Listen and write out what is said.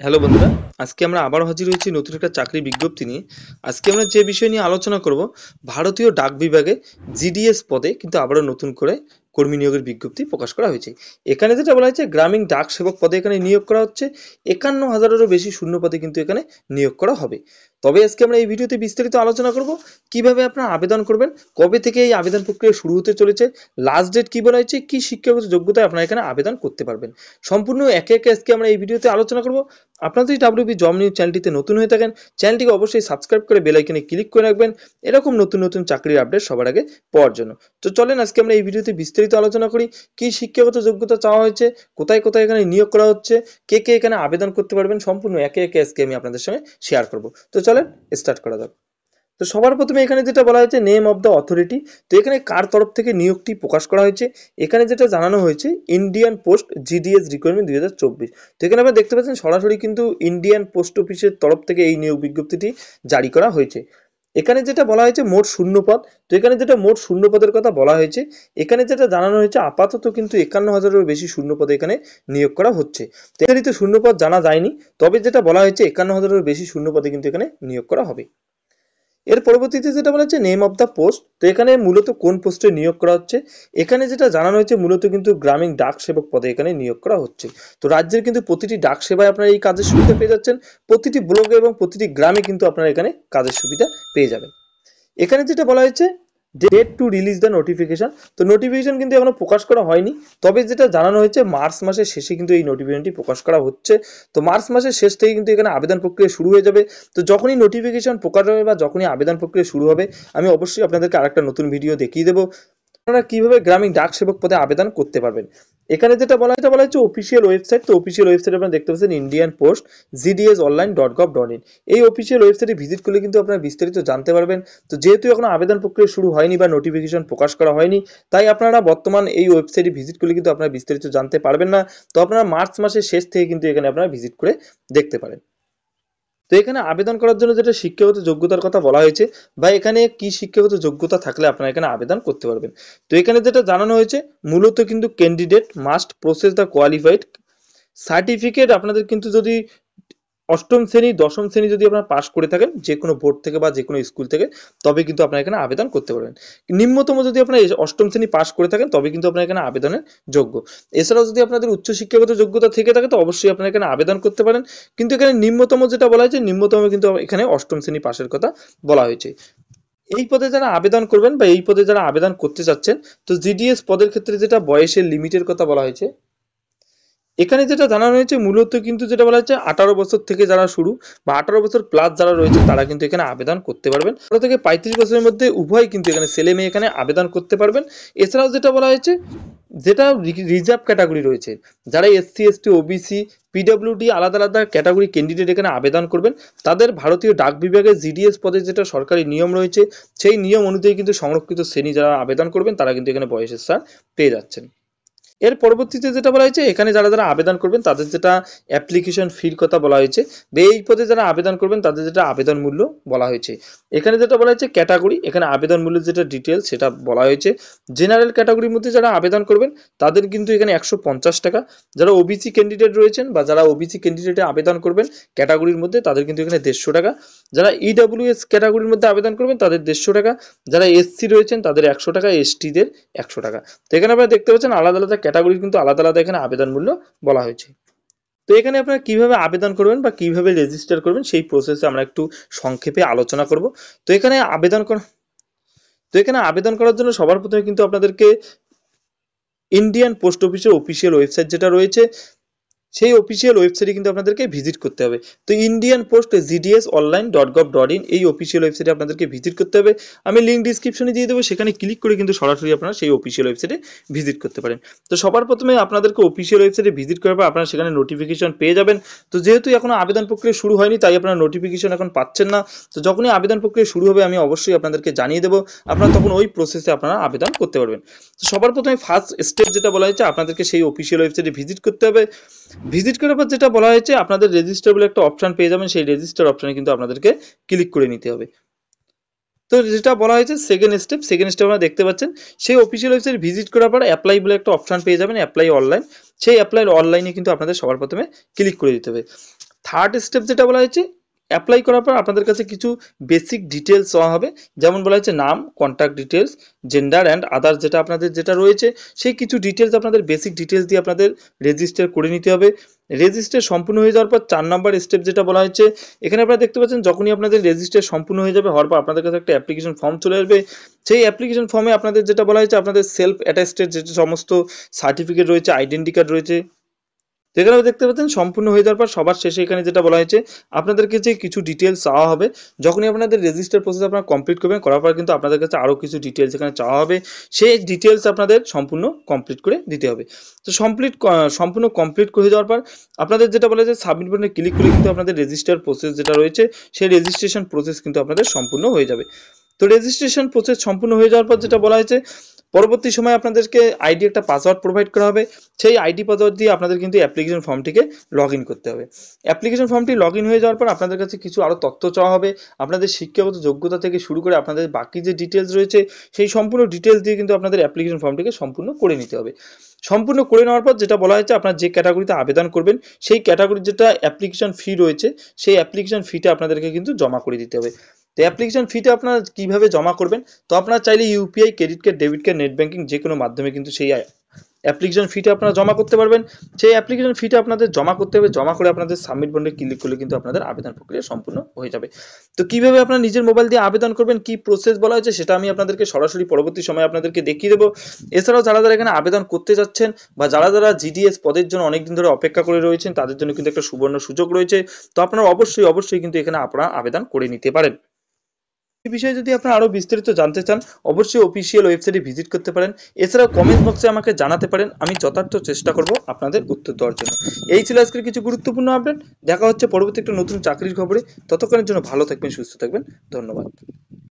Hello বন্ধুরা, আজকে আমরা আবার হাজির হয়েছি নতুন একটা চাকরি বিজ্ঞপ্তি নিয়ে। আজকে আমরা যে বিষয় নিয়ে আলোচনা করব, ভারতীয় ডাক বিভাগে জিডিএস পদে কিন্তু আবারও নতুন করে কর্মী নিয়োগের বিজ্ঞপ্তি প্রকাশ করা হয়েছে। এখানে যেটা বলা হয়েছে, গ্রামীণ ডাক সেবক পদে এখানে নিয়োগ করা হচ্ছে। ৫১,০০০-এরও বেশি শূন্য পদে কিন্তু এখানে নিয়োগ করা হবে। তবে আজকে আমরা এই ভিডিওতে বিস্তারিত আলোচনা করব কিভাবে আপনারা আবেদন করবেন, কবে থেকে এই আবেদন প্রক্রিয়া শুরু হতে চলেছে, লাস্ট ডেট কি বলা হয়েছে, কি শিক্ষাগত যোগ্যতায় আপনারা এখানে আবেদন করতে পারবেন। সম্পূর্ণ একে একে আজকে আমরা এই ভিডিওতে আলোচনা করব। আপনারা যদি ডাব্লিউবি জব নিউজ চ্যানেলটিতে নতুন হয়ে থাকেন, চ্যানেলটিকে অবশ্যই সাবস্ক্রাইব করে বেল আইকনে ক্লিক করে রাখবেন এরকম নতুন নতুন চাকরির আপডেট সবার আগে পাওয়ার জন্য। তো চলেন আজকে আমরা এই ভিডিওতে বিস্তারিত আলোচনা করি কি শিক্ষাগত যোগ্যতা চাওয়া হয়েছে, কোথায় কোথায় এখানে নিয়োগ করা হচ্ছে, কে কে এখানে আবেদন করতে পারবেন, সম্পূর্ণ একে একে আজকে আমি আপনাদের সঙ্গে শেয়ার করব। তো চলেন স্টার্ট করা যাক। তো সবার প্রথমে এখানে যেটা বলা হয়েছে, নেম অফ দ্য অথরিটি। তো এখানে কার তরফ থেকে নিয়োগটি প্রকাশ করা হয়েছে, এখানে যেটা জানানো হয়েছে, ইন্ডিয়ান পোস্ট জিডিএস রিকোয়ারমেন্ট 2024। তো এখানে আপনারা দেখতে পাচ্ছেন সরাসরি কিন্তু ইন্ডিয়ান পোস্ট অফিসের তরফ থেকে এই নিয়োগ বিজ্ঞপ্তিটি জারি করা হয়েছে। এখানে যেটা বলা হয়েছে মোট শূন্যপদ। তো এখানে যেটা মোট শূন্যপদের কথা বলা হয়েছে, এখানে যেটা জানানো হয়েছে, আপাতত কিন্তু ৫১,০০০-এরও বেশি শূন্যপদে এখানে নিয়োগ করা হচ্ছে। তো শূন্যপদ জানা যায়নি, তবে যেটা বলা হয়েছে ৫১,০০০-এরও বেশি শূন্যপদে কিন্তু এখানে নিয়োগ করা হবে। এর পরবর্তীতে যেটা বলা হচ্ছে নেম অফ দ্য পোস্ট। তো এখানে মূলত কোন পোস্টে নিয়োগ করা হচ্ছে, এখানে যেটা জানানো হয়েছে, মূলত কিন্তু গ্রামীণ ডাক সেবক পদে এখানে নিয়োগ করা হচ্ছে। তো রাজ্যের কিন্তু প্রতিটি ডাক সেবায় আপনারা এই কাজের সুবিধা পেয়ে যাচ্ছেন, প্রতিটি ব্লকে এবং প্রতিটি গ্রামে কিন্তু আপনারা এখানে কাজের সুবিধা পেয়ে যাবেন। এখানে যেটা বলা হয়েছে, date to release the notification. তো নোটিফিকেশন কিন্তু এখনো প্রকাশ করা হয়নি, তবে যেটা জানানো হয়েছে মার্চ মাসের শেষে কিন্তু এই নোটিফিকেশনটি প্রকাশ করা হচ্ছে। তো মার্চ মাসের শেষ থেকে কিন্তু এখানে আবেদন প্রক্রিয়া শুরু হয়ে যাবে। তো যখনই নোটিফিকেশন প্রকাশ হবে বা যখনই আবেদন প্রক্রিয়া শুরু হবে, আমি অবশ্যই আপনাদেরকে আরেকটা নতুন ভিডিও দেখিয়ে দেবো আপনারা কিভাবে গ্রামীণ ডাক সেবক পদে আবেদন করতে পারবেন। এখানে যেটা বলা হয়েছে অফিসিয়াল ওয়েবসাইট। তো অফিসিয়াল ওয়েবসাইট আপনারা দেখতে পাচ্ছেন ইন্ডিয়ান পোস্ট gdsonline.gov.in। এই অফিসিয়াল ওয়েবসাইটে ভিজিট করলে কিন্তু আপনারা বিস্তারিত জানতে পারবেন। তো যেহেতু এখনো আবেদন প্রক্রিয়া শুরু হয়নি বা নোটিফিকেশন প্রকাশ করা হয়নি, তাই আপনারা বর্তমান এই ওয়েবসাইটে ভিজিট করলে কিন্তু আপনারা বিস্তারিত জানতে পারবেন না। তো আপনারা মার্চ মাসের শেষ থেকে কিন্তু এখানে আপনারা ভিজিট করে দেখতে পারেন। তো এখানে আবেদন করার জন্য যেটা শিক্ষাগত যোগ্যতার কথা বলা হয়েছে, বা এখানে কি শিক্ষাগত যোগ্যতা থাকলে আপনারা এখানে আবেদন করতে পারবেন। তো এখানে যেটা জানানো হয়েছে, মূলত কিন্তু candidate must process the qualified certificate. আপনাদের কিন্তু যদি অষ্টম শ্রেণী দশম শ্রেণী যদি আপনারা পাস করে থাকেন যে কোনো বোর্ড থেকে বা যে কোনো স্কুল থেকে, তবে কিন্তু আপনারা এখানে আবেদন করতে পারবেন। নিম্নতম যদি আপনারা অষ্টম শ্রেণী পাস করে থাকেন, তবে কিন্তু আপনারা এখানে আবেদনের যোগ্য। এছাড়াও যদি আপনাদের উচ্চ শিক্ষাগত যোগ্যতা থেকে থাকে, তো অবশ্যই আপনারা এখানে আবেদন করতে পারেন। কিন্তু এখানে নিম্নতম যেটা বলা হয়েছে, নিম্নতম কিন্তু এখানে অষ্টম শ্রেণী পাশের কথা বলা হয়েছে। এই পদে যারা আবেদন করবেন বা এই পদে যারা আবেদন করতে চাচ্ছেন, তো জিডিএস পদের ক্ষেত্রে যেটা বয়সের লিমিটের কথা বলা হয়েছে, এখানে যেটা জানানো হয়েছে, মূলত কিন্তু যেটা বলা হচ্ছে 18 বছর থেকে যারা শুরু বা 18 বছর প্লাস যারা রয়েছে, তারা কিন্তু এখানে আবেদন করতে পারবেন। 18 থেকে 35 বছরের মধ্যে উভয় কিন্তু এখানে ছেলে মেয়ে এখানে আবেদন করতে পারবেন। এছাড়াও যেটা বলা হয়েছে, যেটা রিজার্ভ ক্যাটাগরি রয়েছে, যারা এসসি এসটি ওবিসি পিডব্লিউডি আলাদা আলাদা ক্যাটাগরি ক্যান্ডিডেট এখানে আবেদন করবেন, তাদের ভারতীয় ডাক বিভাগের জিডিএস পদে যেটা সরকারি নিয়ম রয়েছে, সেই নিয়ম অনুযায়ী কিন্তু সংরক্ষিত শ্রেণী যারা আবেদন করবেন, তারা কিন্তু এখানে বয়সের ছাড় পেয়ে যাচ্ছেন। এর পরবর্তীতে যেটা বলা হয়েছে, এখানে যারা যারা আবেদন করবেন তাদের যেটা অ্যাপ্লিকেশন ফির কথা বলা হয়েছে, এই পদে যারা আবেদন করবেন তাদের যেটা আবেদন মূল্য বলা হয়েছে। এখানে যেটা বলা হয়েছে ক্যাটাগরি, এখানে আবেদন মূল্যের যেটা ডিটেলস সেটা বলা হয়েছে। জেনারেল ক্যাটাগরির মধ্যে যারা আবেদন করবেন তাদের কিন্তু এখানে 150 টাকা। যারা ওবিসি ক্যান্ডিডেট রয়েছেন বা যারা ওবিসি ক্যান্ডিডেটে আবেদন করবেন ক্যাটাগরির মধ্যে, তাদের কিন্তু এখানে 150 টাকা। যারা ইডব্লিউএস ক্যাটাগরির মধ্যে আবেদন করবেন তাদের 150 টাকা। যারা এসসি রয়েছেন তাদের 100 টাকা, এসটিদের 100 টাকা। তো এখানে আপনারা দেখতে পাচ্ছেন আলাদা আলাদা ক্যাটাগরির কিন্তু আলাদা আলাদা এখানে আবেদন মূল্য বলা হয়েছে। তো এখানে আপনারা কিভাবে আবেদন করবেন বা কিভাবে রেজিস্টার করবেন, সেই প্রসেসে আমরা একটু সংক্ষেপে আলোচনা করব। তো এখানে আবেদন করার জন্য সবার প্রথমে কিন্তু আপনাদেরকে ইন্ডিয়ান পোস্ট অফিসের অফিসিয়াল ওয়েবসাইট যেটা রয়েছে, সেই অফিসিয়াল ওয়েবসাইটে কিন্তু আপনাদেরকে ভিজিট করতে হবে। তো ইন্ডিয়ান পোস্ট gdsonline.gov.in এই অফিসিয়াল ওয়েবসাইটে আপনাদেরকে ভিজিট করতে হবে। আমি লিঙ্ক ডিসক্রিপশনে দিয়ে দেবো, সেখানে ক্লিক করে কিন্তু সরাসরি আপনারা সেই অফিসিয়াল ওয়েবসাইটে ভিজিট করতে পারেন। তো সবার প্রথমে আপনাদেরকে অফিসিয়াল ওয়েবসাইটে ভিজিট করার পর আপনারা সেখানে নোটিফিকেশন পেয়ে যাবেন। তো যেহেতু এখনো আবেদন প্রক্রিয়া শুরু হয়নি, তাই আপনারা নোটিফিকেশন এখন পাচ্ছেন না। তো যখনই আবেদন প্রক্রিয়া শুরু হবে, আমি অবশ্যই আপনাদেরকে জানিয়ে দেবো, আপনারা তখন ওই প্রসেসে আপনারা আবেদন করতে পারবেন। তো সবার প্রথমে ফার্স্ট স্টেপ যেটা বলা হয়েছে, আপনাদেরকে সেই অফিসিয়াল ওয়েবসাইটে ভিজিট করতে হবে। ভিজিট করার পর যেটা বলা হয়েছে, আপনাদের রেজিস্টার বলে একটা অপশন পেয়ে যাবেন, সেই রেজিস্টার অপশনে কিন্তু আপনাদেরকে ক্লিক করে নিতে হবে। তো যেটা বলা হয়েছে সেকেন্ড স্টেপ আপনারা দেখতে পাচ্ছেন, সেই অফিসিয়াল ওয়েবসাইট ভিজিট করার পর অ্যাপ্লাই বলে একটা অপশন পেয়ে যাবেন, অ্যাপ্লাই অনলাইন। সেই অ্যাপ্লাই অনলাইনে কিন্তু আপনাদের সবার প্রথমে ক্লিক করে দিতে হবে। থার্ড স্টেপ যেটা বলা হয়েছে, অ্যাপ্লাই করার পর আপনাদের কাছে কিছু বেসিক ডিটেলস চাওয়া হবে, যেমন বলা হয়েছে নাম, contact details, gender and others যেটা আপনাদের যেটা রয়েছে সেই কিছু ডিটেলস আপনাদের বেসিক ডিটেলস দিয়ে আপনাদের রেজিস্টার করে নিতে হবে। রেজিস্টার সম্পূর্ণ হয়ে যাওয়ার পর 4 নম্বর স্টেপ যেটা বলা হয়েছে, এখানে আপনারা দেখতে পাচ্ছেন যখনই আপনাদের রেজিস্টার সম্পূর্ণ হয়ে যাবে, হওয়ার পর আপনাদের কাছে একটা অ্যাপ্লিকেশন ফর্ম চলে আসবে। সেই অ্যাপ্লিকেশন ফর্মে আপনাদের যেটা বলা হয়েছে, আপনাদের সেলফ অ্যাটেস্টেড যে সমস্ত সার্টিফিকেট রয়েছে, আইডেন্টি কার্ড রয়েছে, যেখানে দেখতে পাচ্ছেন সম্পূর্ণ হয়ে যাওয়ার পর সবার শেষে এখানে যেটা বলা হয়েছে, আপনাদেরকে যে কিছু ডিটেলস চাওয়া হবে। যখনই আপনাদের রেজিস্টার প্রসেস আপনারা কমপ্লিট করবেন, করার পর কিন্তু আপনাদের কাছে আরও কিছু ডিটেলস এখানে চাওয়া হবে, সেই ডিটেলস আপনাদের সম্পূর্ণ কমপ্লিট করে দিতে হবে। তো সম্পূর্ণ কমপ্লিট করে যাওয়ার পর আপনাদের যেটা বলা হয়েছে, সাবমিট বাটনে ক্লিক করে কিন্তু আপনাদের রেজিস্টার প্রসেস যেটা রয়েছে সেই রেজিস্ট্রেশন প্রসেস কিন্তু আপনাদের সম্পূর্ণ হয়ে যাবে। তো রেজিস্ট্রেশন প্রসেস সম্পূর্ণ হয়ে যাওয়ার পর যেটা বলা হয়েছে, পরবর্তী সময় আপনাদেরকে আইডি একটা পাসওয়ার্ড প্রোভাইড করা হবে। সেই আইডি পাসওয়ার্ড দিয়ে আপনাদের কিন্তু অ্যাপ্লিকেশন ফর্মটিকে লগ ইন করতে হবে। অ্যাপ্লিকেশন ফর্মটি লগ ইন হয়ে যাওয়ার পর আপনাদের কাছে কিছু আরও তথ্য চাওয়া হবে, আপনাদের শিক্ষাগত যোগ্যতা থেকে শুরু করে আপনাদের বাকি যে ডিটেলস রয়েছে সেই সম্পূর্ণ ডিটেলস দিয়ে কিন্তু আপনাদের অ্যাপ্লিকেশন ফর্মটিকে সম্পূর্ণ করে নিতে হবে। সম্পূর্ণ করে নেওয়ার পর যেটা বলা হয়েছে, আপনার যে ক্যাটাগরিতে আবেদন করবেন সেই ক্যাটাগরির যেটা অ্যাপ্লিকেশন ফি রয়েছে সেই অ্যাপ্লিকেশন ফিটা আপনাদেরকে কিন্তু জমা করে দিতে হবে। তো অ্যাপ্লিকেশন ফিটা আপনারা কিভাবে জমা করবেন, তো আপনারা চাইলে UPI, credit card, debit card, net banking যে কোনো মাধ্যমে কিন্তু সেই অ্যাপ্লিকেশন ফিটা আপনারা জমা করতে পারবেন। সেই অ্যাপ্লিকেশন ফিটা আপনাদের জমা করতে হবে, জমা করে আপনাদের সাবমিট বাটনে ক্লিক করলে কিন্তু আপনাদের আবেদন প্রক্রিয়া সম্পূর্ণ হয়ে যাবে। তো কিভাবে আপনারা নিজের মোবাইল দিয়ে আবেদন করবেন, কি প্রসেস বলা হয়েছে সেটা আমি আপনাদেরকে সরাসরি পরবর্তী সময় আপনাদেরকে দেখিয়ে দেবো। এছাড়াও যারা যারা এখানে আবেদন করতে যাচ্ছেন বা যারা যারা জিডিএস পদের জন্য অনেকদিন ধরে অপেক্ষা করে রয়েছেন, তাদের জন্য কিন্তু একটা সুবর্ণ সুযোগ রয়েছে। তো আপনারা অবশ্যই কিন্তু এখানে আপনারা আবেদন করে নিতে পারেন। এই বিষয়ে যদি আপনারা আরো বিস্তারিত জানতে চান, অবশ্যই অফিসিয়াল ওয়েবসাইটে ভিজিট করতে পারেন। এছাড়াও কমেন্ট বক্সে আমাকে জানাতে পারেন, আমি যথার্থ চেষ্টা করব আপনাদের উত্তর দেওয়ার জন্য। এই ছিল আজকের কিছু গুরুত্বপূর্ণ আপডেট। দেখা হচ্ছে পরবর্তী একটা নতুন চাকরির খবরে। ততক্ষণের জন্য ভালো থাকবেন, সুস্থ থাকবেন। ধন্যবাদ।